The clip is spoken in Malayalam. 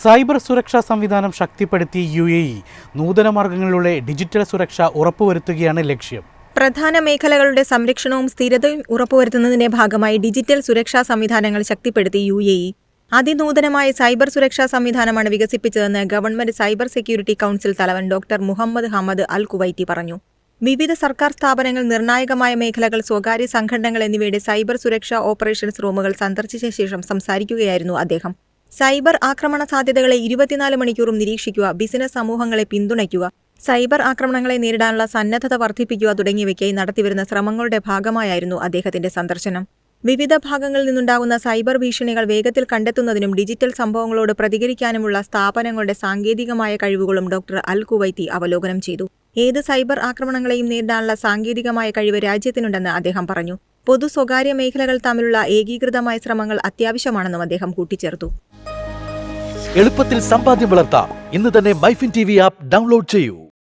സൈബർ സുരക്ഷാ സംവിധാനം ശക്തിപ്പെടുത്തി UAE നൂതന മാർഗങ്ങളിലൂടെ ഡിജിറ്റൽ സുരക്ഷ ഉറപ്പുവരുത്തുകയാണ് ലക്ഷ്യം. പ്രധാന മേഖലകളുടെ സംരക്ഷണവും സ്ഥിരതയും ഉറപ്പുവരുത്തുന്നതിന്റെ ഭാഗമായി ഡിജിറ്റൽ സുരക്ഷാ സംവിധാനങ്ങൾ ശക്തിപ്പെടുത്തി UAE അതിനൂതനമായ സൈബർ സുരക്ഷാ സംവിധാനമാണ് വികസിപ്പിച്ചതെന്ന് ഗവൺമെന്റ് സൈബർ സെക്യൂരിറ്റി കൗൺസിൽ തലവൻ doctor Muhammad Hamad Al Kuwaiti പറഞ്ഞു. വിവിധ സർക്കാർ സ്ഥാപനങ്ങൾ, നിർണായകമായ മേഖലകൾ, സ്വകാര്യ സംഘടനകൾ എന്നിവയുടെ സൈബർ സുരക്ഷാ ഓപ്പറേഷൻസ് റൂമുകൾ സന്ദർശിച്ച ശേഷം സംസാരിക്കുകയായിരുന്നു അദ്ദേഹം. സൈബർ ആക്രമണ സാധ്യതകളെ 24 മണിക്കൂറും നിരീക്ഷിക്കുക, ബിസിനസ് സമൂഹങ്ങളെ പിന്തുണയ്ക്കുക, സൈബർ ആക്രമണങ്ങളെ നേരിടാനുള്ള സന്നദ്ധത വർദ്ധിപ്പിക്കുക തുടങ്ങിയവയ്ക്കായി നടത്തിവരുന്ന ശ്രമങ്ങളുടെ ഭാഗമായായിരുന്നു അദ്ദേഹത്തിന്റെ സന്ദർശനം. വിവിധ ഭാഗങ്ങളിൽ നിന്നുണ്ടാകുന്ന സൈബർ ഭീഷണികൾ വേഗത്തിൽ കണ്ടെത്തുന്നതിനും ഡിജിറ്റൽ സംഭവങ്ങളോട് പ്രതികരിക്കാനുമുള്ള സ്ഥാപനങ്ങളുടെ സാങ്കേതികമായ കഴിവുകളും ഡോക്ടർ അൽ കുവൈറ്റി അവലോകനം ചെയ്തു. ഏത് സൈബർ ആക്രമണങ്ങളെയും നേരിടാനുള്ള സാങ്കേതികമായ കഴിവ് രാജ്യത്തിനുണ്ടെന്ന് അദ്ദേഹം പറഞ്ഞു. പൊതു സ്വകാര്യ മേഖലകൾ തമ്മിലുള്ള ഏകീകൃതമായ ശ്രമങ്ങൾ അത്യാവശ്യമാണെന്നും അദ്ദേഹം കൂട്ടിച്ചേർത്തു. എളുപ്പത്തിൽ സമ്പാദ്യം വളർത്താം. ഇന്ന് തന്നെ മൈഫിൻ TV ആപ്പ് ഡൗൺലോഡ് ചെയ്യൂ.